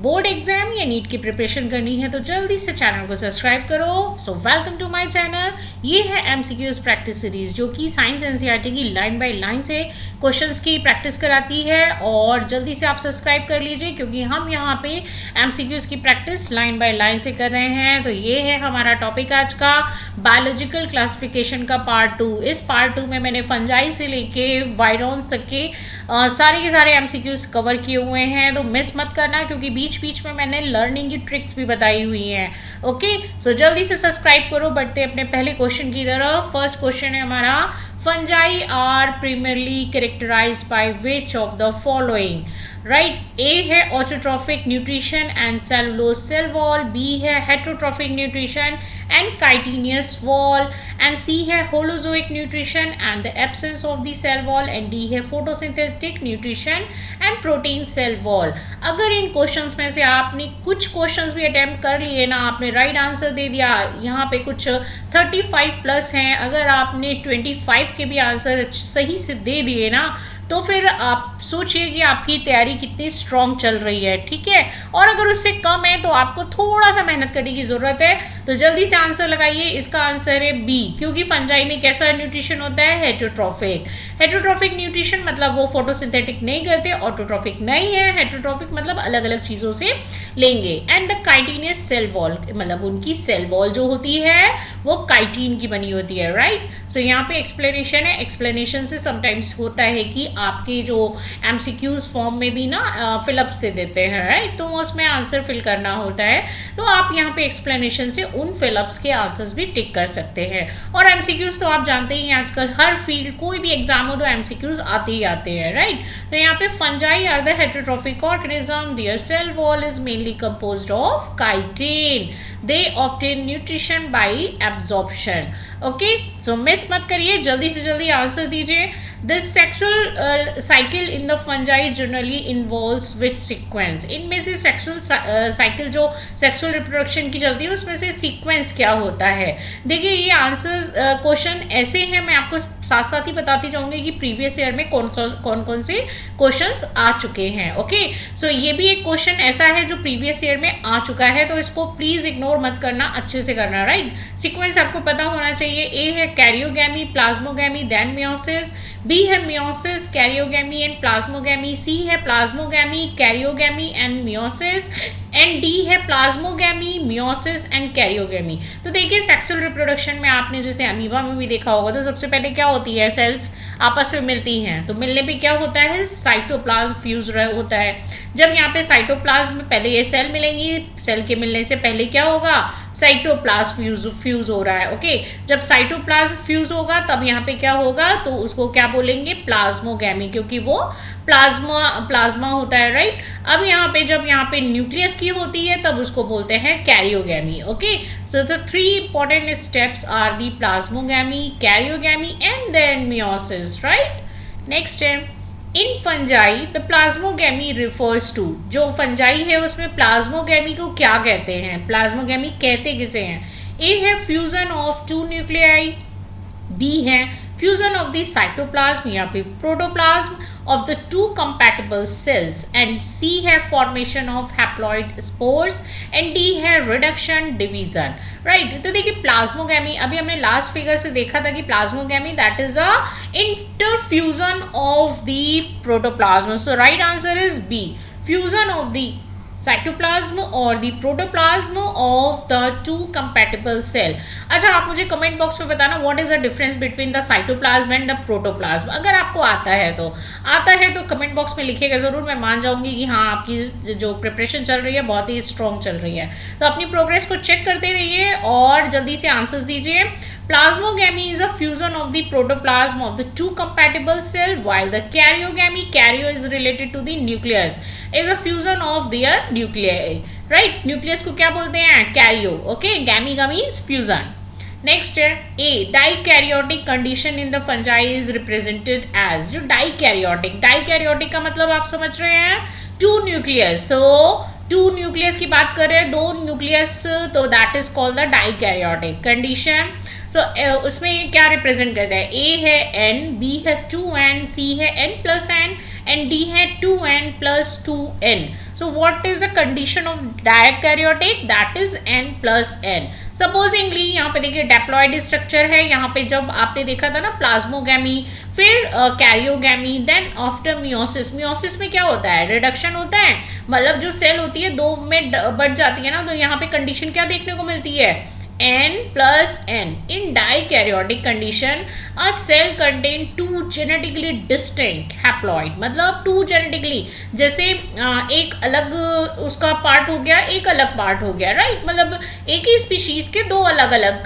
Board exam या NEET की preparation करनी है तो जल्दी से चैनल को सब्सक्राइब करो। So welcome to my channel. ये है एमसीक्यूज प्रैक्टिस सीरीज जो कि साइंस एनसीईआरटी की लाइन बाय लाइन से क्वेश्चंस की प्रैक्टिस कराती है, और जल्दी से आप सब्सक्राइब कर लीजिए क्योंकि हम यहाँ पे एमसीक्यूज की प्रैक्टिस लाइन बाय लाइन से कर रहे हैं। तो ये है हमारा टॉपिक आज का, बायोलॉजिकल क्लासिफिकेशन का पार्ट 2। इस पार्ट 2 में मैंने फंजाई से लेके वायरॉन्स तक के सारे के सारे एमसीक्यूज कवर किए हुए हैं, तो मिस मत करना क्योंकि बीच बीच में मैंने लर्निंग की ट्रिक्स भी बताई हुई हैं। ओके, सो जल्दी से सब्सक्राइब करो। बढ़ते अपने पहले क्वेश्चन की तरफ। फर्स्ट क्वेश्चन है हमारा, fungi are primarily characterized by which of the following? Right, A है autotrophic nutrition and cellulose cell wall, B है heterotrophic nutrition and chitinous wall, and C है holozoic nutrition and the absence of the cell wall, and D है photosynthetic nutrition and protein cell wall. अगर इन questions में से आपने कुछ questions भी अटेम्प्ट कर लिए ना, आपने राइट आंसर दे दिया, यहाँ पे कुछ 35 प्लस हैं, अगर आपने 25 के भी आंसर सही से दे दिए ना, तो फिर आप सोचिए कि आपकी तैयारी कितनी स्ट्रॉन्ग चल रही है। ठीक है, और अगर उससे कम है तो आपको थोड़ा सा मेहनत करने की ज़रूरत है। तो जल्दी से आंसर लगाइए। इसका आंसर है बी, क्योंकि फंजाई में कैसा न्यूट्रिशन होता है, हेट्रोट्रॉफिक। हेट्रोट्रॉफिक न्यूट्रिशन मतलब वो फोटोसिंथेटिक नहीं करते, ऑटोट्रॉफिक नहीं है। हेट्रोट्रॉफिक मतलब अलग अलग चीज़ों से लेंगे। And the chitinous cell wall मतलब उनकी सेल वॉल जो होती है वो काइटिन की बनी होती है। राइट, सो यहाँ पे एक्सप्लेनेशन है। एक्सप्लेनेशन से समटाइम्स होता है कि आपके जो एमसीक्यूज फॉर्म में भी ना फिलअप से देते हैं, राइट, तो उसमें आंसर फिल करना होता है, तो आप यहाँ पे एक्सप्लेनेशन से उन फिलअप्स के आंसर्स भी टिक कर सकते हैं। और एमसीक्यूज तो आप जानते ही हैं, आजकल हर फील्ड कोई भी एग्जाम हो तो एमसीक्यूज आते ही आते हैं। राइट, तो यहाँ पे fungi are the heterotrophic organism, their cell wall is mainly composed of chitin, they obtain nutrition by absorption. Okay, so miss मत करिए, जल्दी से जल्दी आंसर दीजिए। This sexual cycle in the fungi generally involves which sequence? इनमें से sexual cycle जो sexual reproduction की चलती है उसमें से सीक्वेंस क्या होता है? देखिए, ये आंसर क्वेश्चन ऐसे हैं, मैं आपको साथ साथ ही बताती जाऊंगी कि प्रीवियस ईयर में कौन कौन से क्वेश्चंस आ चुके हैं। ओके, सो ये भी एक क्वेश्चन ऐसा है जो प्रीवियस ईयर में आ चुका है, तो इसको प्लीज इग्नोर मत करना, अच्छे से करना। राइट, सीक्वेंस आपको पता होना चाहिए। ए है karyogamy, plasmogamy, then meiosis, B है meiosis, karyogamy and plasmogamy, C है plasmogamy, karyogamy and meiosis, and D है प्लाज्मोगैमी, मियोसिस एंड कैरियोगैमी। तो देखिए, सेक्सुअल रिप्रोडक्शन में आपने जैसे अमीबा में भी देखा होगा, तो सबसे पहले क्या होती है, सेल्स आपस में मिलती हैं, तो मिलने पे क्या होता है, साइटोप्लाज्म फ्यूज होता है। जब यहाँ पे साइटोप्लाज्म में पहले ये सेल मिलेंगी, सेल के मिलने से पहले क्या होगा, साइटोप्लाज्म फ्यूज हो रहा है। ओके, जब साइटोप्लाज्म फ्यूज होगा तब यहाँ पे क्या होगा, तो उसको क्या बोलेंगे, प्लाज्मोगैमी, क्योंकि वो प्लाज्मा होता है। राइट, अब यहाँ पे जब यहाँ पे न्यूक्लियस की होती है तब उसको बोलते हैं karyogamy. Okay, so the 3 important steps are the plasmogamy, karyogamy and then meiosis. Right, next है, in fungi the plasmogamy refers to, जो फंजाई है उसमें प्लाज्मोगैमी को क्या कहते हैं, प्लाज्मोगैमी कहते किसे हैं? ए है फ्यूजन ऑफ 2 न्यूक्लियाई, बी है फ्यूजन ऑफ द साइटोप्लाज्म या फिर protoplasm of the 2 compatible cells, and C है formation of haploid spores, and D है reduction division। राइट, तो देखिए प्लाज्मोगैमी, अभी हमने लास्ट फिगर से देखा था कि plasmogamy that is a interfusion of the protoplasm. So right answer is B, fusion of the cytoplasm और the protoplasm of the 2 compatible cell. अच्छा, आप मुझे कमेंट बॉक्स में बताना what is the difference between the cytoplasm and the protoplasm. अगर आपको आता है तो कमेंट बॉक्स में लिखिएगा ज़रूर, मैं मान जाऊंगी कि हाँ, आपकी जो प्रिपरेशन चल रही है बहुत ही स्ट्रॉन्ग चल रही है। तो अपनी प्रोग्रेस को चेक करते रहिए और जल्दी से आंसर्स दीजिए। Plasmogamy is a fusion of the protoplasm of the 2 compatible cell, while the karyogamy, karyo is related to the nucleus, is a fusion of their nuclei. Right? Nucleus को क्या बोलते हैं, karyo. Okay? Gamy means fusion. Next है A, dikaryotic condition in the fungi is represented as, जो dikaryotic का मतलब आप समझ रहे हैं, 2 न्यूक्लियस। तो 2 न्यूक्लियस की बात कर रहे हैं, 2 न्यूक्लियस, तो that is called the dikaryotic condition. So उसमें क्या रिप्रेजेंट करता है, ए है एन, बी है 2n, सी है n+n एंड डी है 2n+2n। So what is a condition of dikaryotic, that is n+n। Supposedly यहाँ पे देखिए डेप्लॉयड स्ट्रक्चर है, यहाँ पे जब आपने देखा था ना प्लाज्मोगैमी, फिर karyogamy, then after meiosis. Meiosis में क्या होता है, रिडक्शन होता है, मतलब जो सेल होती है दो में बढ़ जाती है ना, तो यहाँ पे कंडीशन क्या देखने को मिलती है, n+n। in dikaryotic condition a cell contain two genetically distinct haploid, मतलब टू जेनेटिकली, जैसे एक अलग उसका पार्ट हो गया, एक अलग पार्ट हो गया, राइट, मतलब एक ही स्पीशीज के दो अलग अलग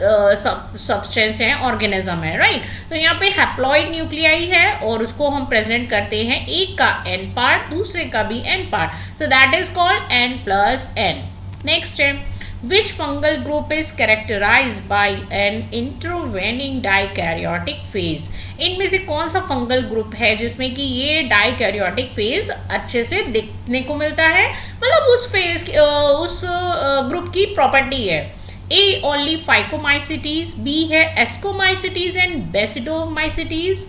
सब्सटेंस हैं, ऑर्गेनिज्म है, राइट। तो यहाँ पे हैप्लॉइड न्यूक्लियाई है और उसको हम प्रेजेंट करते हैं, एक का n पार्ट, दूसरे का भी n part, so that is called n+n। Next है, which fungal group is characterized by an intervening dikaryotic phase। इनमें से कौन सा फंगल ग्रुप है जिसमें कि ये डाइकैरियोटिक फेज अच्छे से देखने को मिलता है, मतलब उस फेज उस ग्रुप की प्रॉपर्टी है। ए ओनली फाइकोमाइसिटीज, बी है एस्कोमाइसिटीज एंड बेसिडोमाइसिटीज,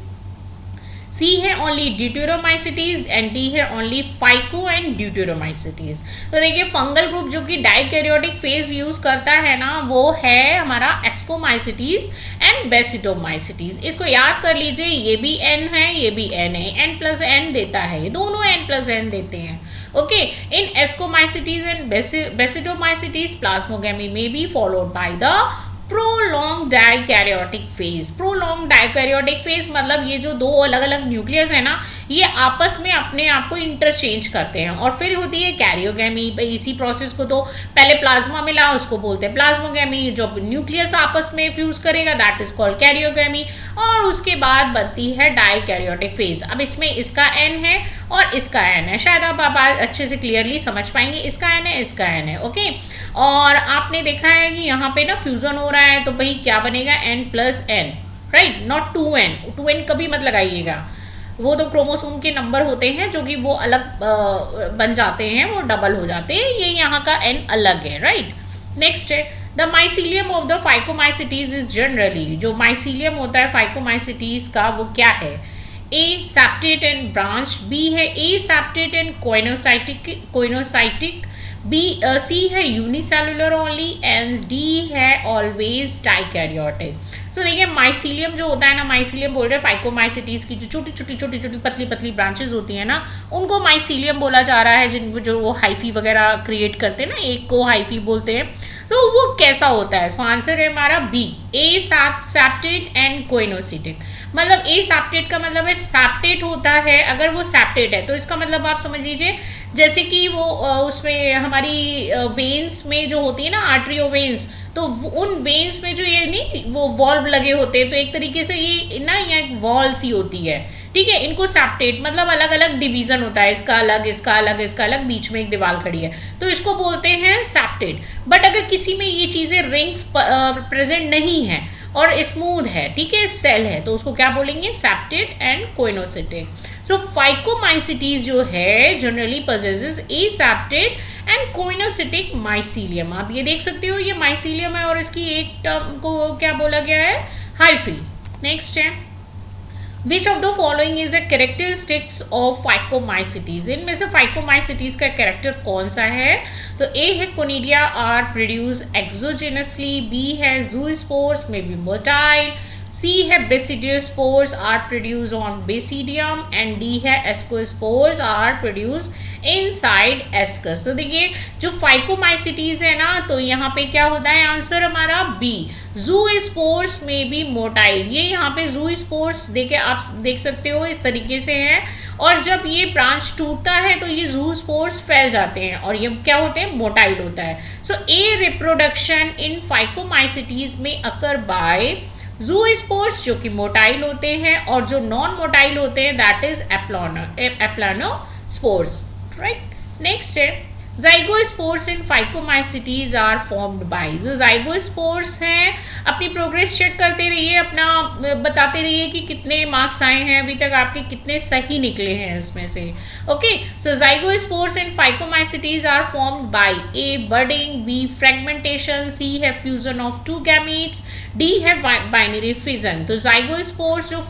सी है ओनली ड्यूटेरोमाइसिटीज एंड डी है ओनली फाइको एंड ड्यूटेरोमाइसिटीज। तो देखिए फंगल ग्रुप जो कि डाइकैरियोटिक फेज यूज करता है ना, वो है हमारा एस्कोमाइसिटीज एंड बेसिडोमाइसिटीज। इसको याद कर लीजिए, ये भी n है, ये भी n है, n+n देता है, ये दोनों n+n देते हैं। Okay, in ascomycetes and basidiomycetes plasmogamy में be followed by the prolong dikaryotic phase. Prolong dikaryotic phase मतलब ये जो दो अलग अलग न्यूक्लियस है ना, ये आपस में अपने आप को इंटरचेंज करते हैं, और फिर होती है कैरियोगैमी। इसी प्रोसेस को तो पहले प्लाज्मा मिला, उसको बोलते हैं प्लाज्मोगैमी। जब न्यूक्लियस आपस में फ्यूज करेगा दैट इज कॉल्ड कैरियोगैमी, और उसके बाद बनती है डाइकैरियोटिक फेज। अब इसमें इसका n है और इसका n है, शायद आप अच्छे से क्लियरली समझ पाएंगे, इसका n है, इसका n है, ओके। और आपने देखा है कि यहाँ पे ना फ्यूजन हो रहा है, तो भाई क्या बनेगा, n+n, right, not 2n। 2n कभी मत लगाइएगा, वो तो क्रोमोसोम के नंबर होते हैं जो कि वो अलग बन जाते हैं, वो डबल हो जाते हैं, ये यहाँ का n अलग है, राइट। नेक्स्ट है, the mycelium of the phycomycetes is generally, जो माइसीलियम होता है फाइकोमाइसिटीज का वो क्या है, ए सेप्टेट एंड ब्रांच, बी है ए septate and coenocytic, B C है यूनिसेलुलर ओनली, एंड डी है ऑलवेज डाइकैरियोटिक। सो देखिए माइसीलियम जो होता है ना, माइसीलियम बोल रहे हैं फाइकोमाइसिटीज की जो छोटी छोटी पतली पतली ब्रांचेस होती हैं ना, उनको माइसीलियम बोला जा रहा है, जिन जो वो हाइफी वगैरह क्रिएट करते हैं ना, एक को हाइफी बोलते हैं। तो वो कैसा होता है, सो आंसर है हमारा बी, ए सेप्टेट एंड कोइनोसिटिक। मतलब ए सेप्टेट का मतलब है सेप्टेट होता है, अगर वो सेप्टेट है तो इसका मतलब आप समझ लीजिए जैसे कि वो उसमें हमारी वेन्स में जो होती है ना, आर्टरियो वेन्स, तो उन वेन्स में जो ये नहीं वो वॉल्व लगे होते हैं, तो एक तरीके से ये ना यहाँ एक वॉल सी होती है, ठीक है। इनको सेप्टेट मतलब अलग अलग डिवीजन होता है, इसका अलग, इसका अलग, इसका अलग, बीच में एक दीवार खड़ी है, तो इसको बोलते हैं सेप्टेट। बट अगर किसी में ये चीज़ें रिंग्स प्रेजेंट नहीं है और स्मूथ है, ठीक है, सेल है, तो उसको क्या बोलेंगे, septate and coenocytic. So phycomycetes जो है generally possesses a septate and coenocytic mycelium. आप ये देख सकते हो, ये माइसीलियम है और इसकी एक टर्म को क्या बोला गया है, हाइफी। नेक्स्ट है, which of the following is a characteristics of phycomycetes. इनमें से फाइकोमाइसिटीज का कैरेक्टर कौन सा है, तो ए है conidia are produce exogenously, B है zoospores may be motile, C है basidiospores are produce on basidium, and D है ascospores are produce inside ascus. तो देखिए जो फाइकोमाइसिटीज है ना, तो यहाँ पे क्या होता है, आंसर हमारा बी, जूस्पोर्स में भी मोटाइल। ये यहाँ पे जूस्पोर्स देखिए आप देख सकते हो इस तरीके से है, और जब ये ब्रांच टूटता है तो ये जूस्पोर्स फैल जाते हैं और ये क्या होते हैं, मोटाइल होता है। सो ए रिप्रोडक्शन इन फाइकोमाइसिटीज में अकर बाय जूस्पोर्स जो कि मोटाइल होते हैं, और जो नॉन मोटाइल होते हैं दैट इज एप्लानोस्पोर्स, राइट। नेक्स्ट है, zygospores in phycomycetes are formed bye, जो जाइगोस्पोर्स हैं अपनी प्रोग्रेस चेक करते रहिए, अपना बताते रहिए कि कितने मार्क्स आए हैं अभी तक, आपके कितने सही निकले हैं इसमें से। Okay, so zygospores in phycomycetes are formed by A budding, B fragmentation, C है fusion of two gametes, D है बाइनरी फिजन। तो जाइगोस्पोर्स जो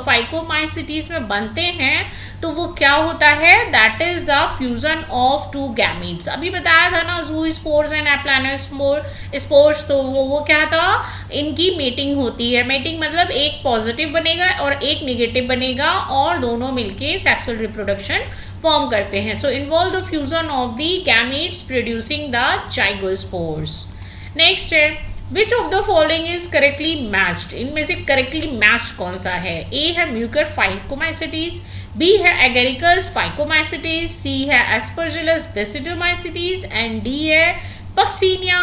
फाइकोमाइसिटीज में बनते हैं तो वो क्या होता है, that is the fusion of two gametes. अभी बताया था ना जू स्पोर्स एंड एप्लानोस्पोर्स, तो वो क्या था, इनकी मेटिंग होती है। मेटिंग मतलब एक पॉजिटिव बनेगा और एक नेगेटिव बनेगा और दोनों मिलके सेक्सुअल रिप्रोडक्शन फॉर्म करते हैं। So involve the fusion of the gametes producing the zygospores. Next है which of the following is correctly matched, इनमें से करेक्टली मैच्ड कौन सा है। ए है म्यूकर फाइकोमाइसिटीज, बी है एगेरिकस फाइकोमाइसिटीज, सी है एस्परजिलस बेसिडोमाइसिटीज एंड डी है पक्सीनिया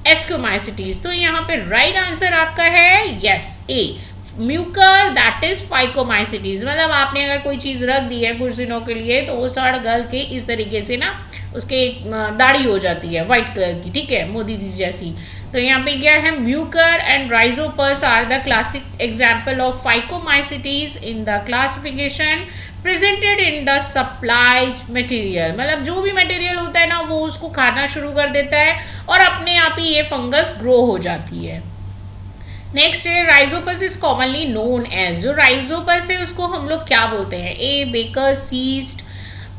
एस्कोमाइसिटीज। तो यहाँ पे राइट आंसर आपका है yes A mucor, that is phycomycetes. मतलब आपने अगर कोई चीज़ रख दी है कुछ दिनों के लिए तो वो सड़ गल के इस तरीके से ना उसके दाढ़ी हो जाती है वाइट कलर की, ठीक है, मोदी जी जैसी। तो यहाँ पे क्या है, Mucor and Rhizopus are the classic example of Phycomycetes in the classification presented in the supplies material. मतलब जो भी मटेरियल होता है ना वो उसको खाना शुरू कर देता है और अपने आप ही ये फंगस ग्रो हो जाती है। नेक्स्ट है Rhizopus is commonly known as, जो राइजोपस है उसको हम लोग क्या बोलते हैं, ए बेकर सीस्ट,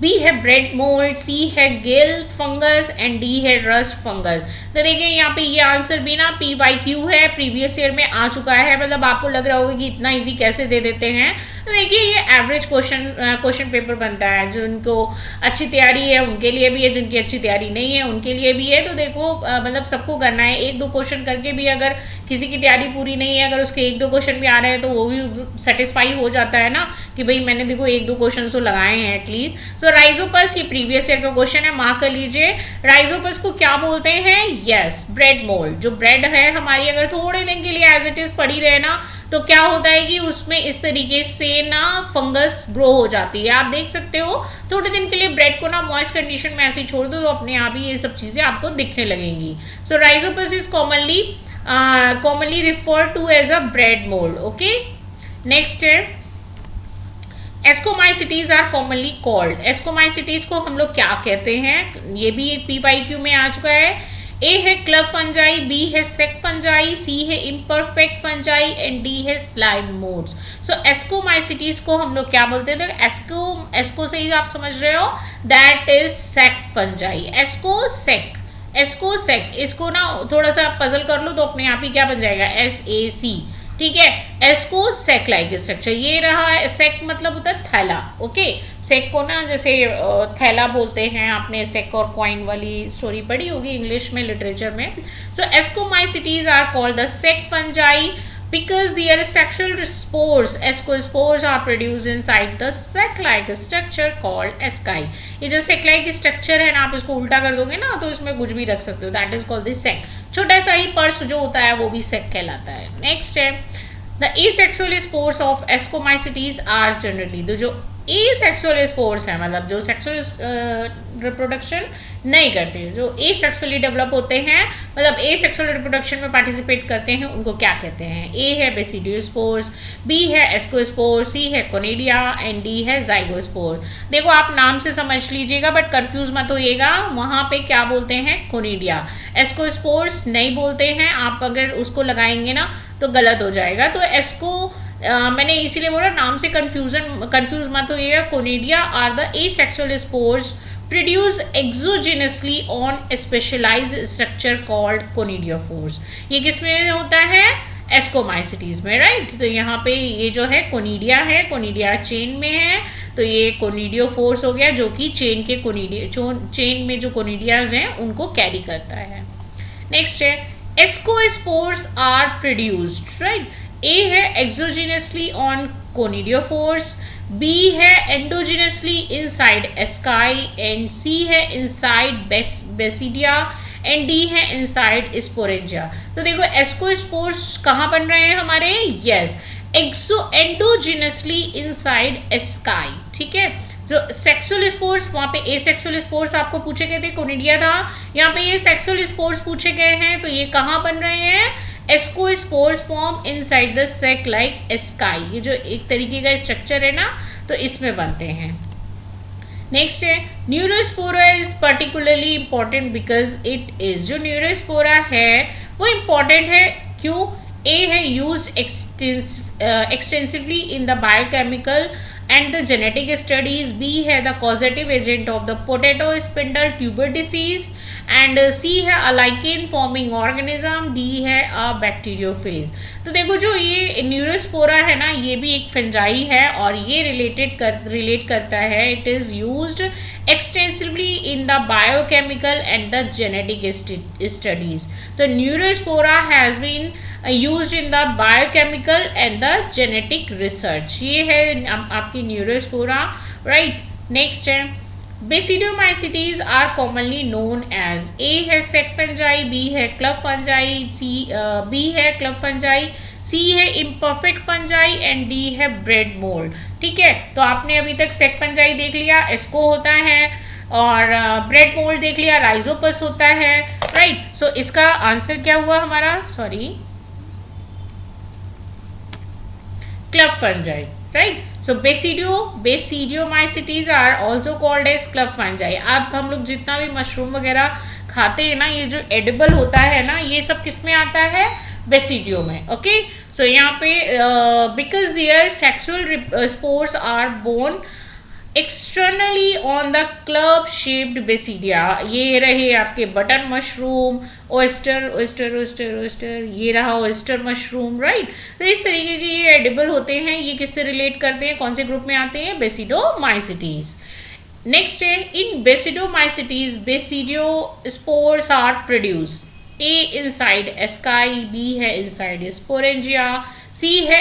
बी है ब्रेड मोल्ड, सी है गिल फंगस एंड डी है रस्ट फंगस। तो देखिए यहाँ पे ये आंसर भी ना PYQ है, प्रीवियस ईयर में आ चुका है। मतलब आपको लग रहा होगा कि इतना इजी कैसे दे देते हैं। तो देखिए ये एवरेज क्वेश्चन पेपर बनता है, जिनको अच्छी तैयारी है उनके लिए भी है, जिनकी अच्छी तैयारी नहीं है उनके लिए भी है। तो देखो मतलब सबको करना है, एक दो क्वेश्चन करके भी अगर किसी की तैयारी पूरी नहीं है, अगर उसके एक दो क्वेश्चन भी आ रहे हैं तो वो भी सेटिस्फाई हो जाता है ना कि भाई मैंने देखो एक दो क्वेश्चन तो लगाए हैं एटलीस्ट। सो राइजोपस ये प्रीवियस ईयर का क्वेश्चन है, मार्क कर लीजिए। राइजोपस को क्या बोलते हैं, यस ब्रेड मोल्ड। जो ब्रेड है हमारी अगर थोड़े दिन के लिए एज इट इज पड़ी रहे ना तो क्या होता है कि उसमें इस तरीके से ना फंगस ग्रो हो जाती है। आप देख सकते हो थोड़े दिन के लिए ब्रेड को ना मॉइस्ट कंडीशन में ऐसे ही छोड़ दो तो अपने आप ही ये सब चीज़ें आपको दिखने लगेंगी। So rhizopus is commonly referred to as a bread mold. Okay, next है Ascomycetes are commonly called. Ascomycetes को हम लोग क्या कहते हैं, ये भी एक PYQ में आ चुका है। ए है क्लब फंजाई, बी है सेक फंजाई, सी है इम्परफेक्ट फंजाई एंड डी है स्लाइम मोड्स। सो एस्कोमाइसिटीज को हम लोग क्या बोलते हैं, तो एस्को से ही आप समझ रहे हो, दैट इज सेक फंजाई। एस्कोसेक, इसको ना थोड़ा सा पजल कर लो तो अपने आप ही क्या बन जाएगा, SAC, ठीक है। एस्कोसेक लाइक स्ट्रक्चर, ये रहा है। सेक मतलब होता है थैला, ओके। सेक को ना जैसे थैला बोलते हैं, आपने सेक और कॉइन वाली स्टोरी पढ़ी होगी इंग्लिश में लिटरेचर में। So ascomycetes are called the sac fungi because their sexual spores, ascospores, are produced inside the sac-like structure called asci। ये जो sac-like structure है ना, आप इसको उल्टा कर दोगे ना तो इसमें कुछ भी रख सकते हो, that is called the sac। छोटा सा ही पर्स जो होता है वो भी sac कहलाता है। नेक्स्ट है the asexual spores of ascomycetes are generally, तो जो एसेक्सुअल स्पोर्स है मतलब जो सेक्सुअल रिप्रोडक्शन नहीं करते, जो एसेक्सुअली डेवलप होते हैं मतलब एसेक्सुअल रिप्रोडक्शन में पार्टिसिपेट करते हैं, उनको क्या कहते हैं। ए है बेसिडियोस्पोर्स, बी है एस्कोस्पोर, सी है कोनिडिया एंड डी है जाइगोस्पोर। देखो आप नाम से समझ लीजिएगा बट कंफ्यूज मत होइएगा, वहाँ पे क्या बोलते हैं, कोनिडिया। एस्कोस्पोर्स नहीं बोलते हैं, आप अगर उसको लगाएंगे ना तो गलत हो जाएगा। तो एस्को मैंने इसीलिए बोला नाम से कंफ्यूज मत होइएगा। Conidia are the asexual spores produce exogenously on specialised structure called conidiophores. ये किस में होता है, एस्कोमाइसिटीज में, राइट। तो यहाँ पे ये जो है कोनिडिया है, कोनिडिया चेन में है, तो ये कोनिडियोफोर्स हो गया जो कि चेन में जो कोनिडियाज हैं उनको कैरी करता है। नेक्स्ट है ascospores are produced, right. A है एक्सोजिनसली ऑन कोनिडियोफोर्स, बी है endogenously inside ASCII and C है इनसाइड बेसिडिया एंड डी है इनसाइड स्पोरेंजिया। तो देखो एस्कोस्पोर्स कहाँ बन रहे हैं हमारे, यस एंडोजिनसली इनसाइड एस्काई, ठीक है। जो सेक्सुअल स्पोर्स, वहाँ पे ए सेक्सुअल स्पोर्स आपको पूछे गए थे, कोनिडिया था। यहाँ पे ये सेक्सुअल स्पोर्स पूछे गए हैं, तो ये कहाँ बन रहे हैं? Ascospores form inside the sake like ASCII, ये जो एक तरीके का स्ट्रक्चर है ना, तो इसमें बनते हैं। नेक्स्ट है Neurospora is particularly important because it is, जो न्यूरोस्पोरा है वो इम्पॉर्टेंट है, क्यों? ए है use extensively in the biochemical and the genetic studies, B है the causative agent of the potato spindle tuber disease, and C है a lichen forming organism, D है a bacteriophage। तो देखो जो ये न्यूरोस्पोरा है ना, ये भी एक फंजाई है और ये रिलेट करता है, it is used extensively in the biochemical and the genetic studies. तो neurospora has been used in the biochemical and the genetic research, ये है आपकी न्यूरोस्पोरा, राइट। नेक्स्ट है basidiomycetes are commonly known as, A है sac fungi, B है club fungi, B है club fungi, C है imperfect fungi and D है bread mould. ठीक है, तो आपने अभी तक सेक फंजाई देख लिया, एस्को होता है, और ब्रेड मोल्ड देख लिया, राइजोपस होता है, राइट। सो इसका आंसर क्या हुआ हमारा? Sorry, club fungi, right? So basidiomycetes are also called as club fungi। अब हम लोग जितना भी मशरूम वगैरह खाते हैं ना, ये जो एडिबल होता है ना, ये सब किस में आता है? बेसिडियो में। ओके, सो यहाँ पे because their sexual spores are borne externally on the club shaped basidia, ये रहे आपके button mushroom, oyster oyster oyster oyster, ये रहा ओस्टर मशरूम, राइट। तो इस तरीके के ये एडिबल होते हैं। ये किससे रिलेट करते हैं, कौन से ग्रुप में आते हैं? बेसिडोमाइसिटीज। नेक्स्ट है in basidiomycetes basidiospores are produce, A inside asci, B है इनसाइड स्पोरेंजिया, सी है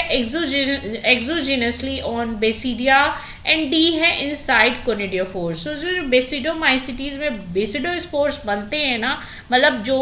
exogenously on basidia and D है इनसाइड कोनिडियोफोर्स। तो जो बेसिडोमाइसिटीज में बेसिडोस्पोर्स बनते हैं ना, मतलब जो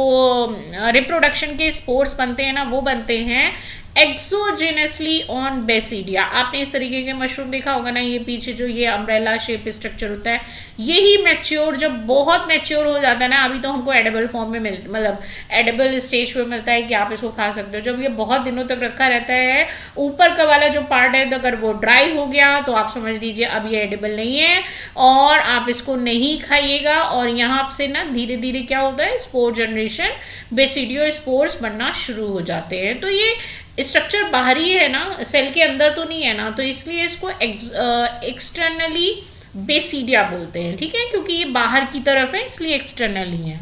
रिप्रोडक्शन के स्पोर्स बनते हैं ना, वो बनते हैं एक्सोजिनसली ऑन बेसिडिया। आपने इस तरीके के मशरूम देखा होगा ना, ये पीछे जो ये अम्ब्रेला शेप स्ट्रक्चर होता है, यही मैच्योर, जब बहुत मैच्योर हो जाता है ना, अभी तो हमको एडिबल फॉर्म में मिलता, मतलब एडिबल स्टेज पे मिलता है कि आप इसको खा सकते हो। जब ये बहुत दिनों तक रखा रहता है, ऊपर का वाला जो पार्ट है, अगर वो ड्राई हो गया तो आप समझ लीजिए अब ये एडिबल नहीं है और आप इसको नहीं खाइएगा। और यहाँ से ना धीरे धीरे क्या होता है, स्पोर जनरेशन, बेसिडियो स्पोर्स बनना शुरू हो जाते हैं। तो ये स्ट्रक्चर बाहरी है ना, सेल के अंदर तो नहीं है ना, तो इसलिए इसको एक्सटर्नली बेसिडिया बोलते हैं। ठीक है, क्योंकि ये बाहर की तरफ है इसलिए एक्सटर्नली है।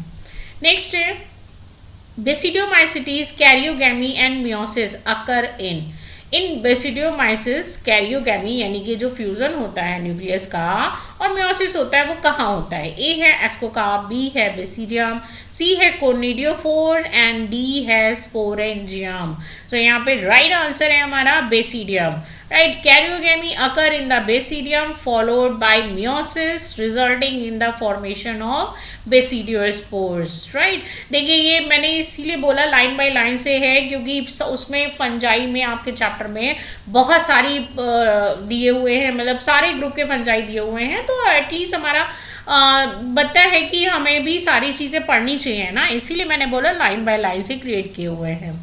नेक्स्ट है basidiomycetes karyogamy and meiosis occur in basidiomycetes karyogamy यानी कि जो फ्यूजन होता है न्यूक्लियस का, और मियोसिस होता है वो कहाँ होता है? ए है एस्कोकार्प, बी है बेसिडियम, सी है कोनिडियोफोर एंड डी है स्पोरेंजियम। तो यहाँ पे राइट आंसर है हमारा basidium, right. Karyogamy occur in the basidium followed by meiosis resulting in the formation of basidiospores, right. देखिए ये मैंने इसीलिए बोला लाइन बाय लाइन से है, क्योंकि उसमें फंजाई में आपके चैप्टर में बहुत सारी दिए हुए हैं, मतलब सारे ग्रुप के फंजाई दिए हुए हैं, तो एटलीस्ट हमारा बनता है कि हमें भी सारी चीज़ें पढ़नी चाहिए ना, इसीलिए मैंने बोला लाइन बाय लाइन से क्रिएट किए हुए हैं।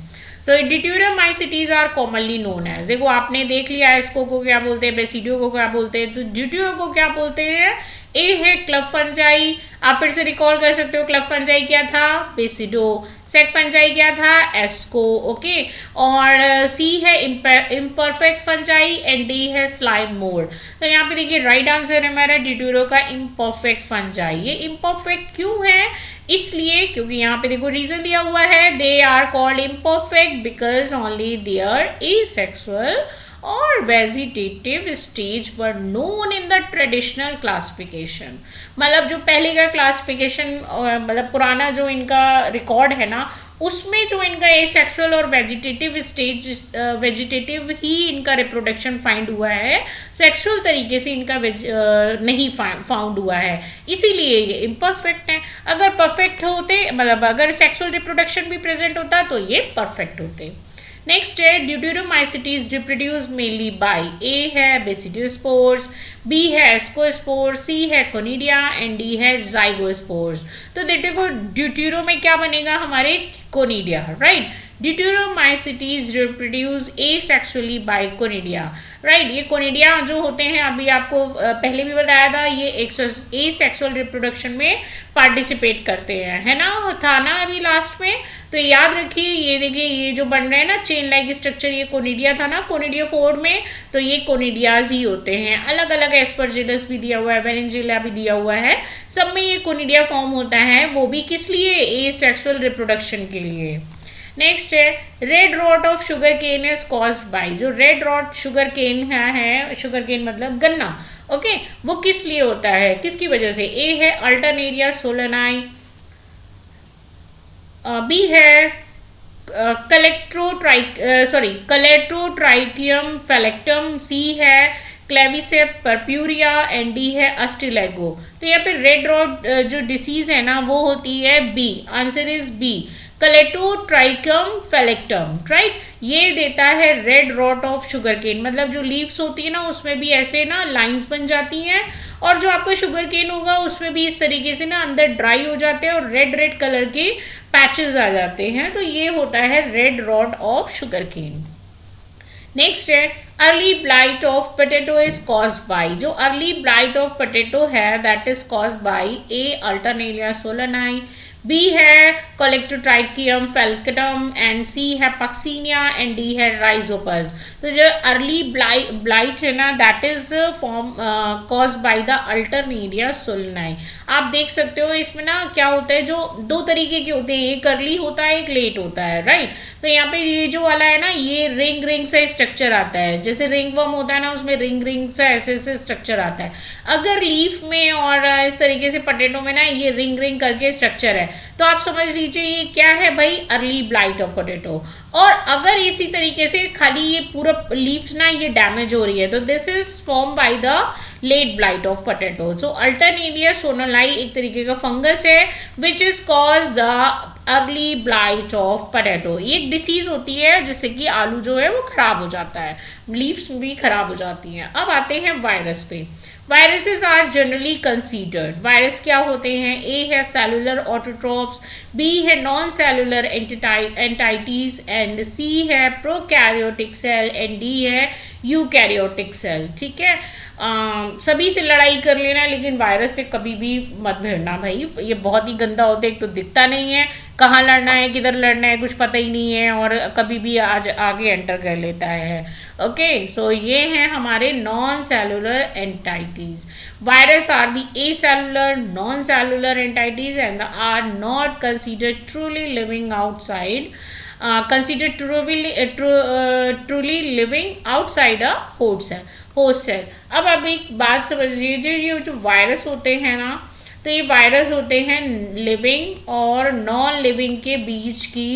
सो ड्यूटेरियोमाइसिटीज आर कॉमनली नोन एज, देखो आपने देख लिया एस्को को क्या बोलते हैं, बेसिडियो को क्या बोलते हैं, तो ड्यूटेरियो को क्या बोलते हैं? ए है क्लब फंजाई, आप फिर से रिकॉल कर सकते हो, क्लब फंजाई क्या था? बेसिडो। सेक फंजाई क्या था? एस्को, ओके। और सी है इम्परफेक्ट फंजाई एंड डी है स्लाइम मोल्ड। तो यहाँ पे देखिए राइट आंसर है हमारा ड्यूटेरियो का इम्परफेक्ट फंजाई। ये इम्परफेक्ट क्यों है? इसलिए क्योंकि यहाँ पे देखो रीजन दिया हुआ है, they are called imperfect because only their asexual और vegetative stage were known in the traditional classification. मतलब जो पहले का क्लासिफिकेशन, मतलब पुराना जो इनका रिकॉर्ड है ना, उसमें जो इनका एसेक्सुअल और वेजिटेटिव स्टेज, वेजिटेटिव ही इनका रिप्रोडक्शन फाइंड हुआ है, सेक्सुअल तरीके से इनका नहीं फाउंड हुआ है, इसीलिए ये इम्परफेक्ट है। अगर परफेक्ट होते, मतलब अगर सेक्सुअल रिप्रोडक्शन भी प्रेजेंट होता तो ये परफेक्ट होते। नेक्स्ट है Deuteromycetes reproduce mainly by, A है बेसिडियोस्पोर्स, बी है एस्कोस्पोर्स, सी है कोनिडिया एंड डी है जाइगोस्पोर्स। तो देखो ड्यूटेरो में क्या बनेगा हमारे conidia, right. Deuteromycetes reproduce asexually by conidia, right. ये कोनिडिया जो होते हैं अभी आपको पहले भी बताया था, ये एसेक्सुअल रिप्रोडक्शन में पार्टिसिपेट करते हैं, है ना, था ना अभी लास्ट में। तो याद रखिए, ये देखिए ये जो बन रहे हैं ना चेन लाइक स्ट्रक्चर, ये कोनिडिया था ना कोनिडिया फोर में, तो ये कोनिडियाज ही होते हैं। अलग अलग एस्परजिलस भी दिया हुआ है, वेरेंजिला भी दिया हुआ है, सब में ये कोनिडिया फॉर्म होता है, वो भी किस लिए, एसेक्सुअल रिप्रोडक्शन के लिए। नेक्स्ट है red rot of sugarcane is caused by, जो रेड रॉट शुगर केन है, शुगर केन मतलब गन्ना, ओके, वो किस लिए होता है, किसकी वजह से। ए है अल्टरनेरिया सोलेनाई, बी है कलेक्ट्रोट्राइकियम फेलेक्टम, सी है क्लेविसेप परप्यूरिया एंड डी है अस्टिलेगो। तो यहाँ पे रेड रॉट जो डिसीज है ना वो होती है B, answer is B, colletotrichum falcatum, right. ये देता है red rot of sugarcane, मतलब जो लीव्स होती है ना उसमें भी ऐसे ना लाइंस बन जाती हैं, और जो आपका शुगर केन होगा उसमें भी इस तरीके से ना अंदर ड्राई हो जाते हैं और रेड रेड कलर के पैचेस आ जाते हैं, तो ये होता है red rot of sugarcane. Next है early blight of potato is caused by, जो अर्ली ब्लाइट ऑफ पोटैटो है that is caused by A alternaria solani, B है कोलेक्टोट्राइकियम फेल्केटम एंड सी है पक्सीनिया एंड डी है rhizopus. तो जो early blight है ना that is form cause by the alternaria solani. आप देख सकते हो इसमें ना क्या होता है, जो दो तरीके के होते हैं, एक अर्ली होता है एक लेट होता है, राइट। तो यहाँ पे ये जो वाला है ना ये रिंग रिंग सा स्ट्रक्चर आता है, जैसे रिंग वर्म होता है ना उसमें रिंग रिंग सा ऐसे ऐसे स्ट्रक्चर आता है। अगर लीफ में और इस तरीके से पोटैटो में ना ये रिंग रिंग करके स्ट्रक्चर है, तो आप समझ लीजिए ये क्या है भाई, अर्ली ब्लाइट ऑफ पोटैटो। और अगर इसी तरीके से खाली ये पूरा लीफ ना ये डैमेज हो रही है तो this is form by the late blight of potato. So Alternaria solani एक तरीके का फंगस है which is cause the early blight of potato. ये एक डिसीज होती है जिससे कि आलू जो है वो खराब हो जाता है, लीव्स भी खराब हो जाती हैं। अब आते हैं वायरस पे। Viruses are generally considered, virus क्या होते हैं, ए है सेलुलर ऑटोट्रॉफ्स, बी है non cellular entities and C है प्रोकैरियोटिक सेल एंड डी है यूकैरियोटिक सेल। ठीक है, सभी से लड़ाई कर लेना लेकिन वायरस से कभी भी मत भिड़ना भाई, ये बहुत ही गंदा होता है, एक तो दिखता नहीं है, कहाँ लड़ना है किधर लड़ना है कुछ पता ही नहीं है और कभी भी आज आगे एंटर कर लेता है। ओके, सो ये हैं हमारे non cellular entities. Virus are the acellular non cellular entities and are not considered truly living outside, considered truly living outside a host cell। अब एक बात समझ लीजिए, ये जो वायरस होते हैं ना तो ये वायरस होते हैं लिविंग और नॉन लिविंग के बीच की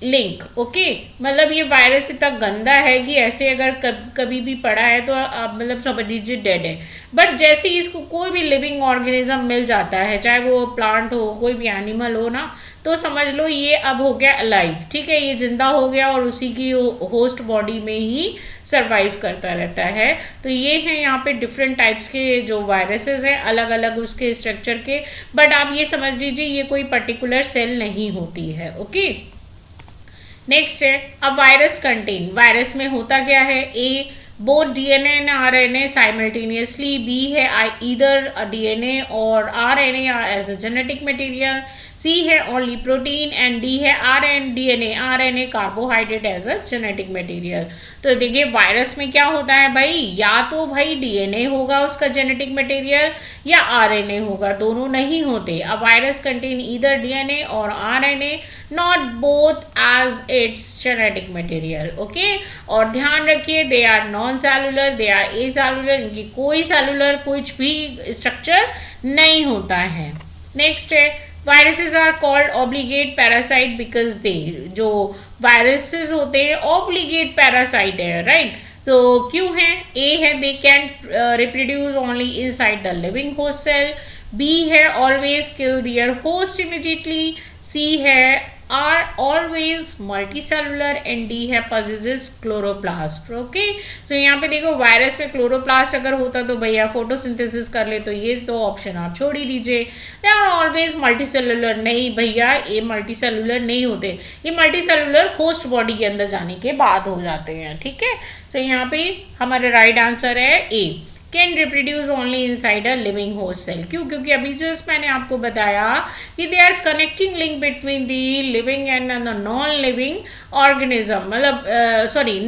लिंक। ओके, मतलब ये वायरस इतना गंदा है कि ऐसे अगर कभी भी पड़ा है तो आप मतलब समझ लीजिए डेड है, बट जैसे ही इसको कोई भी लिविंग ऑर्गेनिज्म मिल जाता है, चाहे वो प्लांट हो कोई भी एनिमल हो ना, तो समझ लो ये अब हो गया अलाइव। ठीक है, ये जिंदा हो गया और उसी की होस्ट बॉडी में ही सरवाइव करता रहता है। तो ये हैं यहाँ पे डिफरेंट टाइप्स के जो वायरसेस हैं, अलग अलग उसके स्ट्रक्चर के, बट आप ये समझ लीजिए ये कोई पर्टिकुलर सेल नहीं होती है। ओके, नेक्स्ट है अब वायरस कंटेन, वायरस में होता क्या है, A both DNA and RNA simultaneously, B है either DNA or RNA as a genetic material, C है ओनली प्रोटीन एंड डी है RNA carbohydrate as a genetic material. तो देखिए वायरस में क्या होता है भाई, या तो भाई डीएनए होगा उसका जेनेटिक मटेरियल या आरएनए होगा, दोनों नहीं होते। A virus contain either DNA or RNA, not both as its genetic material. Okay, और ध्यान रखिए they are non cellular, they are acellular, इनकी कोई सेलुलर कुछ भी स्ट्रक्चर नहीं होता है। नेक्स्ट है viruses are called obligate parasite because they, जो वायरसेस होते हैं ऑब्लिगेट पैरासाइट है, राइट। तो क्यों है, ए है they can reproduce only inside the living host cell, B है always kill their host immediately, C है are always multicellular and D है possesses chloroplast. ओके, तो यहाँ पे देखो वायरस में क्लोरोप्लास्ट अगर होता तो भैया फोटोसिंथेसिस कर ले, तो ये तो ऑप्शन आप छोड़ ही दीजिए. दे आर ऑलवेज मल्टीसेलुलर, नहीं भैया ये मल्टीसेलुलर नहीं होते, ये मल्टीसेलुलर होस्ट बॉडी के अंदर जाने के बाद हो जाते हैं. ठीक है, तो यहाँ पे हमारा राइट आंसर है A, can reproduce only inside a living host cell. क्यों? क्योंकि अभी जस्ट मैंने आपको बताया कि they are connecting link between the living and non living organism, मतलब सॉरी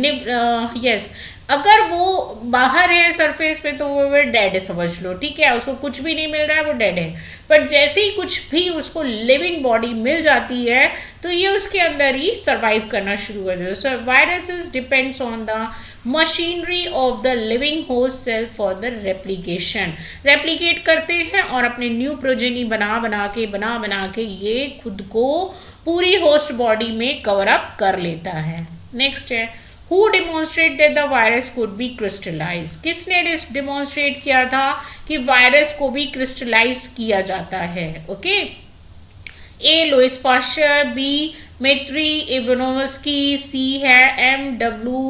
यस, अगर वो बाहर है सरफेस पे तो वो डेड है समझ लो. ठीक है, उसको कुछ भी नहीं मिल रहा है, वो डेड है. बट जैसे ही कुछ भी उसको लिविंग बॉडी मिल जाती है तो ये उसके अंदर ही सर्वाइव करना शुरू कर देता है. So viruses depends on the machinery of the living host cell for the replication. Replicate करते हैं और अपने न्यू प्रोजेनी बना बना के ये खुद को पूरी होस्ट बॉडी में कवर अप कर लेता है. नेक्स्ट है, Who demonstrated that the virus could be crystallized? किसने डिमॉन्स्ट्रेट किया था कि वायरस को भी क्रिस्टलाइज किया जाता है? ओके, ए लुइस पास्चर, बी मेट्री इवानोव्स्की, सी है M.W.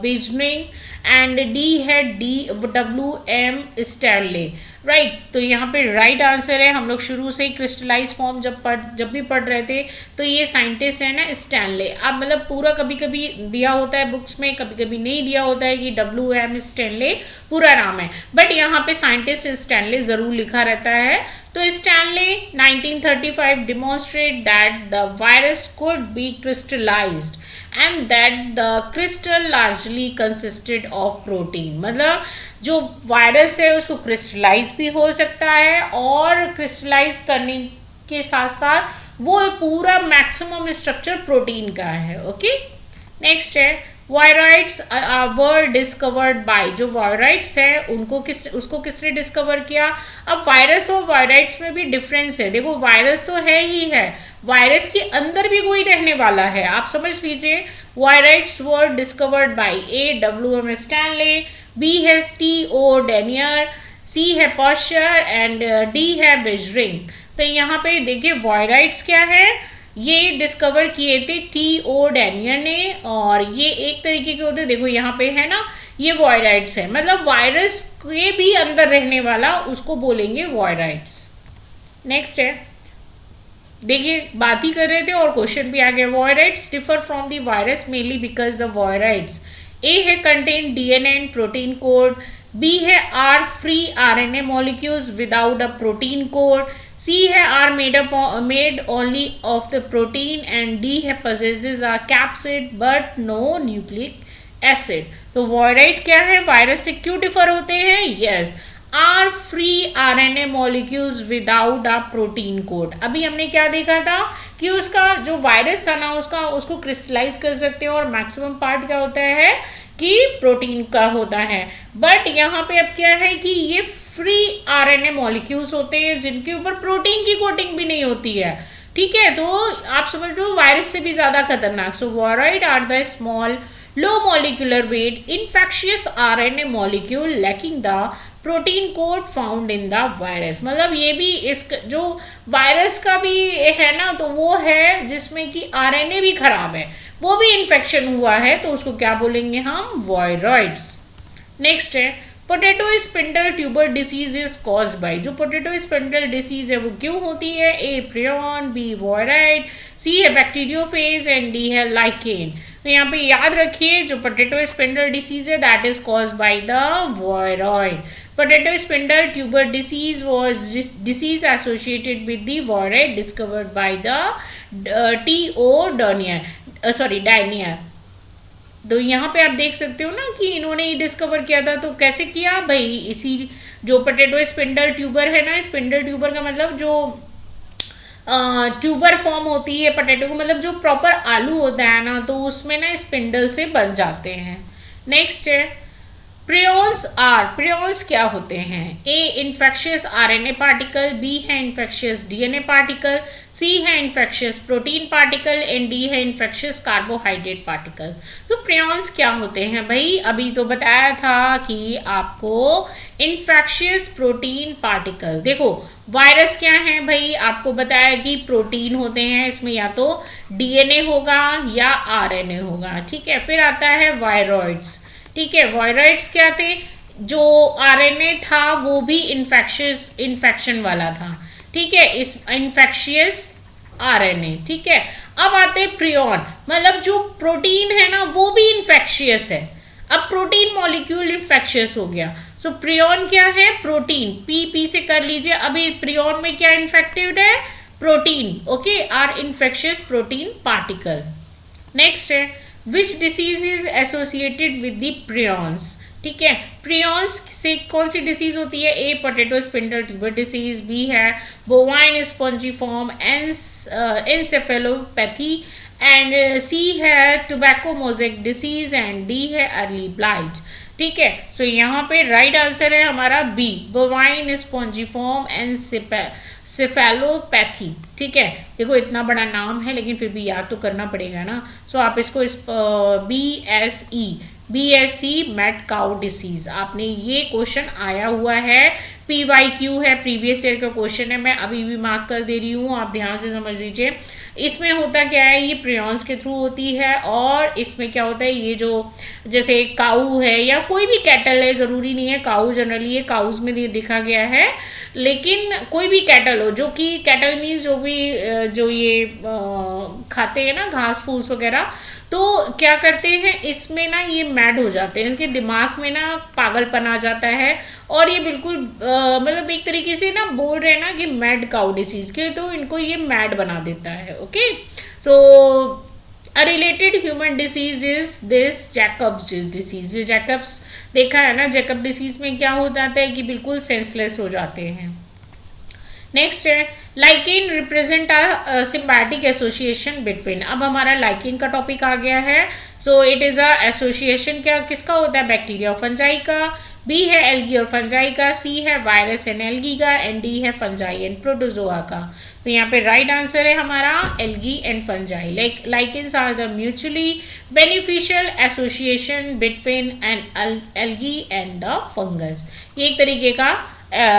बेजनिंग एंड डी है W.M. स्टैनले. राइट, तो यहाँ पे राइट आंसर है. हम लोग शुरू से ही क्रिस्टलाइज फॉर्म जब भी पढ़ रहे थे तो ये साइंटिस्ट है ना स्टैनले. अब मतलब पूरा कभी कभी दिया होता है बुक्स में, कभी कभी नहीं दिया होता है कि W.M. स्टैनले पूरा नाम है, बट यहाँ पे साइंटिस्ट स्टैनले ज़रूर लिखा रहता है. तो Stanley 1935 demonstrate that the virus could be crystallised and that the crystal largely consisted of protein. मतलब जो वायरस है उसको क्रिस्टलाइज भी हो सकता है और क्रिस्टलाइज करने के साथ साथ वो पूरा मैक्सिमम स्ट्रक्चर प्रोटीन का है. ओके, नेक्स्ट है, वायराइड्स वर डिस्कवर्ड बाय. जो वायराइड्स है उसको किसने डिस्कवर किया? अब वायरस और वायराइड्स में भी डिफरेंस है. देखो वायरस तो है ही है, वायरस के अंदर भी कोई रहने वाला है, आप समझ लीजिए. Viroids were discovered by A.W.M. Stanley, B है T.O. डेनियर, सी है पास्चर एंड डी है बेजरिंग. तो यहाँ पे देखिए वायराइड्स क्या है, ये डिस्कवर किए थे T.O. डेनियर ने, और ये एक तरीके के होते हैं, देखो यहाँ पे है ना, ये वायराइड्स है, मतलब वायरस के भी अंदर रहने वाला उसको बोलेंगे वायराइड्स. नेक्स्ट है, देखिए बात ही कर रहे थे और क्वेश्चन भी आ गया. Viroids differ from the virus mainly because the viroids A है contain DNA and protein code, B है are free RNA molecules without a protein code, C है are made only of the protein and D है possesses a capsid but no nucleic acid. तो viroid क्या है, virus से क्यों differ होते हैं? Yes, are free RNA molecules without a protein code. अभी हमने क्या देखा था कि उसका जो वायरस था ना उसको क्रिस्टलाइज कर सकते हैं और मैक्सिमम पार्ट क्या होता है कि प्रोटीन का होता है. बट यहाँ पे अब क्या है कि ये फ्री RNA मॉलिक्यूल्स होते हैं जिनके ऊपर प्रोटीन की कोटिंग भी नहीं होती है. ठीक है, तो आप समझ लो वायरस से भी ज़्यादा खतरनाक. So viroid are the small low molecular weight infectious RNA molecule lacking the protein code found in the virus. मतलब ये भी इस जो वायरस का भी है ना, तो वो है जिसमें कि RNA भी खराब है, वो भी इन्फेक्शन हुआ है, तो उसको क्या बोलेंगे हम? वायरॉइड्स. नेक्स्ट है, potato spindle tuber disease is caused by. जो पोटैटो स्पिंडल डिसीज है वो क्यों होती है? ए प्रियन, बी वायराइड, सी है बैक्टीरियोफेज एंड डी है लाइकेन. तो यहाँ पे याद रखिए जो पोटैटो स्पिंडल डिसीज है that is caused by the viroid. Potato spindle tuber disease was disease associated with the wired discovered by the T.O. Denier. तो यहाँ पे आप देख सकते हो ना कि इन्होंने ही डिस्कवर किया था. तो कैसे किया भाई? इसी जो पोटैटो स्पिंडल ट्यूबर है ना, स्पिंडल ट्यूबर का मतलब जो ट्यूबर फॉर्म होती है पोटैटो को, मतलब जो प्रॉपर आलू होता है ना, तो उसमें ना स्पिंडल से बन जाते हैं. नेक्स्ट है, प्रियॉन्स क्या होते हैं? ए इन्फेक्शियस RNA पार्टिकल, बी है इन्फेक्शियस DNA पार्टिकल, सी है infectious protein particle and D है इन्फेक्शियस कार्बोहाइड्रेट पार्टिकल. तो प्रियॉन्स क्या होते हैं भाई? अभी तो बताया था कि आपको इन्फेक्शियस प्रोटीन पार्टिकल. देखो वायरस क्या है भाई, आपको बताया कि प्रोटीन होते हैं, इसमें या तो डीएनए होगा या आरएनए होगा, ठीक है। फिर आता है वायरॉइड्स, ठीक है। वायरॉइड्स क्या थे, जो आरएनए था वो भी इन्फेक्शन वाला था, ठीक है, इस इन्फेक्शियस आरएनए, ठीक है। अब आते हैं प्रियॉन, मतलब जो प्रोटीन है ना वो भी इन्फेक्शियस है। अब प्रोटीन मॉलिक्यूल इन्फेक्शियस हो गया, सो प्रियॉन क्या है, प्रोटीन, पी से कर लीजिए। अभी प्रियॉन में क्या इन्फेक्टेड है, protein, okay, are infectious protein particle. Next है which disease is associated with the prions, ठीक है। प्रियॉन्स से कौन सी डिसीज होती है, A potato spindle tuber disease, B है bovine spongiform encephalopathy, and C है tobacco mosaic disease, and D है अर्ली ब्लाइट, ठीक है। सो यहाँ पे राइट आंसर है हमारा बी, बोवाइन स्पॉन्जिफॉर्म एनसेफेलोपैथी, ठीक है। देखो इतना बड़ा नाम है लेकिन फिर भी याद तो करना पड़ेगा ना। सो आप इसको इस BSE मैड काउ डिसीज, आपने ये क्वेश्चन आया हुआ है, PYQ है, प्रीवियस ईयर का क्वेश्चन है, मैं अभी भी मार्क कर दे रही हूँ, आप ध्यान से समझ लीजिए। इसमें होता क्या है, ये प्रियॉन्स के थ्रू होती है, और इसमें क्या होता है, ये जो जैसे काऊ है या कोई भी कैटल है, ज़रूरी नहीं है काऊ, जनरली ये काउज में दिखा गया है, लेकिन कोई भी कैटल हो, जो कि कैटल मीन्स जो भी जो ये खाते हैं ना घास फूस वगैरह, तो क्या करते हैं इसमें ना ये मैड हो जाते हैं, इसके दिमाग में ना पागलपन आ जाता है, और ये बिल्कुल मतलब एक तरीके से ना बोल रहे हैं ना कि मैड काउ डिसीज के, तो इनको ये मैड बना देता है, okay. So a related human disease is this Jacobs disease. ये जैकब्स देखा है ना, जैकब डिसीज में क्या हो जाता है कि बिल्कुल सेंसलेस हो जाते हैं। नेक्स्ट है lichen represent a symbiotic association between, अब हमारा लाइकेन का टॉपिक आ गया है। So it is a association क्या किसका होता है, बैक्टीरिया और फंजाई का, बी है एल्गी और फंजाई का, सी है वायरस एंड एल्गी का, एंड डी है फंजाई एंड प्रोटोजोआ का। तो यहाँ पे राइट आंसर है हमारा algae and fungi. Lichens are the mutually beneficial association between an algae and the fungus, ये एक तरीके का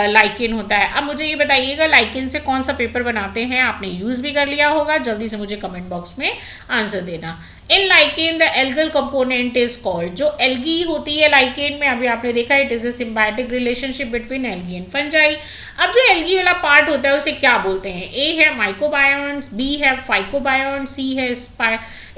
लाइकेन होता है। अब मुझे ये बताइएगा लाइकेन से कौन सा पेपर बनाते हैं, आपने यूज़ भी कर लिया होगा, जल्दी से मुझे कमेंट बॉक्स में आंसर देना। In lichen the algal component is called, जो एल्गी होती है लाइकेन में, अभी आपने देखा it is a symbiotic relationship between algae and fungi. अब जो एल्गी वाला पार्ट होता है उसे क्या बोलते हैं, ए है माइकोबायोन्स, बी है फाइकोबायोन, सी है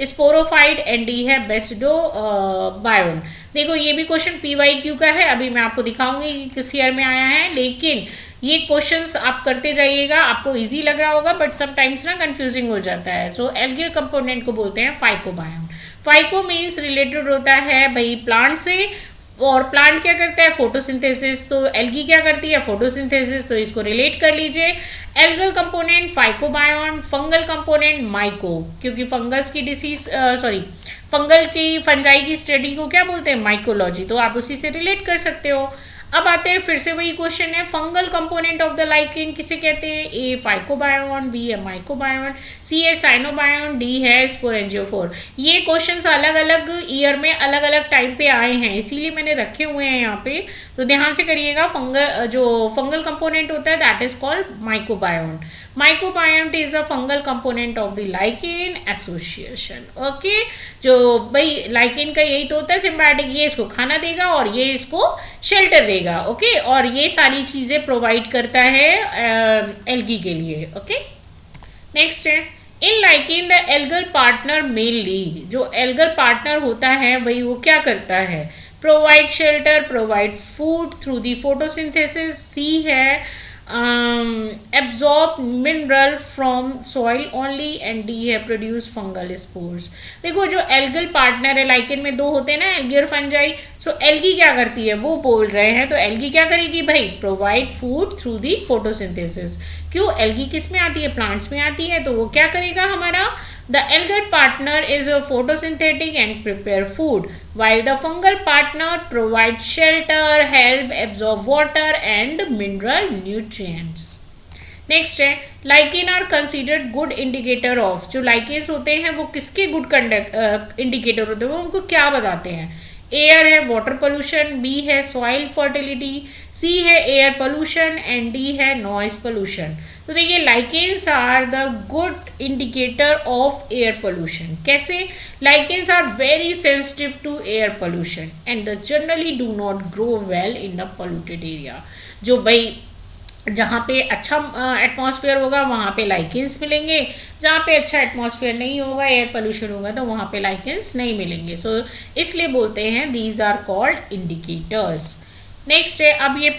स्पोरोफाइट, एंड डी है बेसिडोबायोन। देखो ये भी क्वेश्चन PYQ का है, अभी मैं आपको दिखाऊंगी कि किस ईयर में आया है, लेकिन ये क्वेश्चंस आप करते जाइएगा, आपको इजी लग रहा होगा बट समटाइम्स ना कंफ्यूजिंग हो जाता है। सो एल्गल कंपोनेंट को बोलते हैं फाइकोबायोन। फाइको मीन्स रिलेटेड होता है भाई प्लांट से, और प्लांट क्या करता है, फोटोसिंथेसिस, तो एल्गी क्या करती है, फोटोसिंथेसिस, तो इसको रिलेट कर लीजिए। Algal component phycobiont, fungal component myco, क्योंकि फंगस की डिसीज फंगल की फंजाई की स्टडी को क्या बोलते हैं, माइकोलॉजी, तो आप उसी से रिलेट कर सकते हो। अब आते हैं फिर से वही क्वेश्चन है, fungal component of the lichen किसे कहते हैं, ए फाइकोबायोन, बी है माइकोबायोन, सी है साइनोबायोन, डी है स्पोरेंजियोफोर। ये क्वेश्चंस अलग अलग ईयर में अलग अलग टाइम पे आए हैं, इसीलिए मैंने रखे हुए हैं यहाँ पे, तो ध्यान से करिएगा। फंगल कंपोनेंट होता है that is called माइकोबायोन। माइकोबायोन is a fungal component of the lichen association, okay. जो भाई लाइकेन का यही तो होता है सिम्बायोटिक, ये इसको खाना देगा और ये इसको शेल्टर देगा, ओके, और ये सारी चीज़ें प्रोवाइड करता है एल्गी के लिए, ओके। नेक्स्ट है in lichen the algal partner mainly, जो एल्गल पार्टनर होता है भाई वो क्या करता है, provide shelter, provide food through the photosynthesis, C है absorb mineral from soil only, and D है प्रोड्यूस फंगल स्पोर्स। देखो जो एल्गल पार्टनर है लाइकेन में दो होते हैं ना, एल्गी और फंजाई, सो एल्गी क्या करती है वो बोल रहे हैं, तो एल्गी क्या करेगी भाई, provide food through the photosynthesis. क्यों, एल्गी किस में आती है, प्लांट्स में आती है, तो वो क्या करेगा हमारा, the algal partner is a photosynthetic and prepare food, while the fungal partner provides shelter, help absorb water and mineral nutrients. Next है lichen are considered good indicator of, जो लाइकेन्स होते हैं वो किसके गुड इंडिकेटर होते हैं, वो उनको क्या बताते हैं, एयर है वाटर पोल्यूशन, बी है सॉइल फर्टिलिटी, सी है एयर पोल्यूशन एंड डी है नॉइज पोल्यूशन। तो देखिए lichens are the good indicator of air pollution. कैसे? Lichens are very sensitive to air pollution and the generally do not grow well in the polluted area. जो भाई जहाँ पे अच्छा atmosphere होगा वहाँ पे लाइकेंस मिलेंगे, जहाँ पे अच्छा एटमॉस्फेयर नहीं होगा, एयर पोल्यूशन होगा, तो वहाँ पे लाइकेंस नहीं मिलेंगे। सो इसलिए बोलते हैं these are called indicators. Next है, अब ये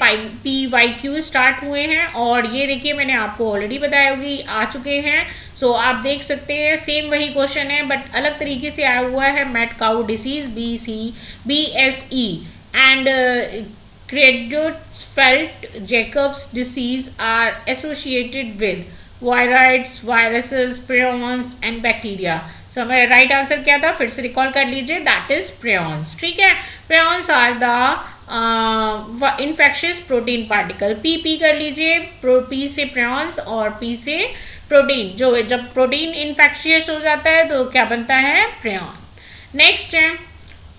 PYQ स्टार्ट हुए हैं और ये देखिए मैंने आपको ऑलरेडी बताया होगी आ चुके हैं। सो आप देख सकते हैं सेम वही क्वेश्चन है बट अलग तरीके से आया हुआ है। Mad cow disease BSE and Creutzfeldt-Jacobs disease are associated with viroids, viruses, prions and bacteria. So हमारा राइट आंसर क्या था, फिर से रिकॉल कर लीजिए, दैट इज prions। ठीक है, prions are the infectious protein particle. P कर लीजिए, पी से prions और पी से प्रोटीन। जो जब प्रोटीन इन्फेक्शियस हो जाता है तो क्या बनता है, prion। नेक्स्ट है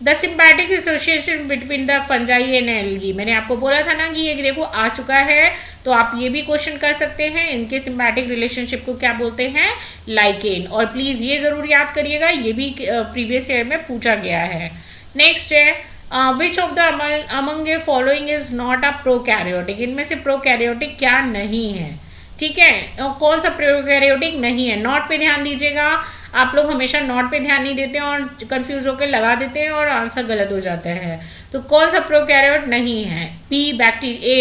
the symbiotic association between the fungi and algae. मैंने आपको बोला था ना कि ये देखो आ चुका है, तो आप ये भी क्वेश्चन कर सकते हैं, इनके सिम्बायोटिक रिलेशनशिप को क्या बोलते हैं, लाइकेन। और प्लीज़ ये ज़रूर याद करिएगा, ये भी प्रीवियस ईयर में पूछा गया है। नेक्स्ट है which of the among A following is not a prokaryotic. इनमें से प्रोकैरियोटिक क्या नहीं है, ठीक है, कौन सा प्रोकैरियोटिक नहीं है। नॉट पे ध्यान दीजिएगा, आप लोग हमेशा नॉट पे ध्यान नहीं देते हैं और कंफ्यूज होकर लगा देते हैं और आंसर गलत हो जाता है। तो कौन सा प्रोकैरियोट नहीं है, A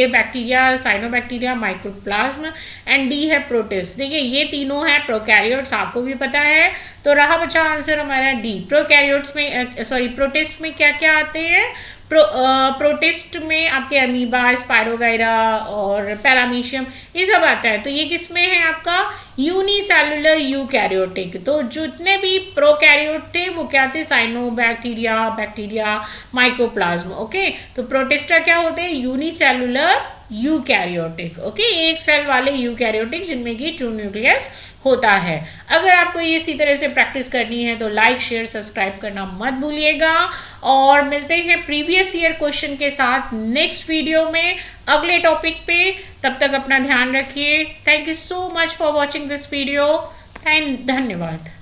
bacteria, cyanobacteria, microplasm and D है प्रोटिस्ट। देखिए ये तीनों हैं प्रोकैरियोट्स, आपको भी पता है। तो रहा बचा आंसर हमारा डी। प्रोकैरियोट्स में प्रोटिस्ट में क्या क्या आते हैं, प्रोटिस्ट में आपके अमीबा, स्पायरोगाइरा और पैरामीशियम, ये सब आता है। तो ये किस में है आपका, यूनिसेलुलर यूकैरियोटिक। तो जितने भी प्रोकैरियोट थे वो क्या थे, साइनोबैक्टीरिया, बैक्टीरिया, माइक्रोप्लाज्म। ओके, तो प्रोटिस्टा क्या होते हैं, यूनिसेलुलर यूकैरियोटिक। ओके, एक सेल वाले यूकैरियोटिक जिनमें कि ट्रू न्यूक्लियस होता है। अगर आपको ये इसी तरह से प्रैक्टिस करनी है तो लाइक शेयर सब्सक्राइब करना मत भूलिएगा और मिलते हैं प्रीवियस ईयर क्वेश्चन के साथ नेक्स्ट वीडियो में अगले टॉपिक पे। तब तक अपना ध्यान रखिए। Thank you so much for watching this video. धन्यवाद।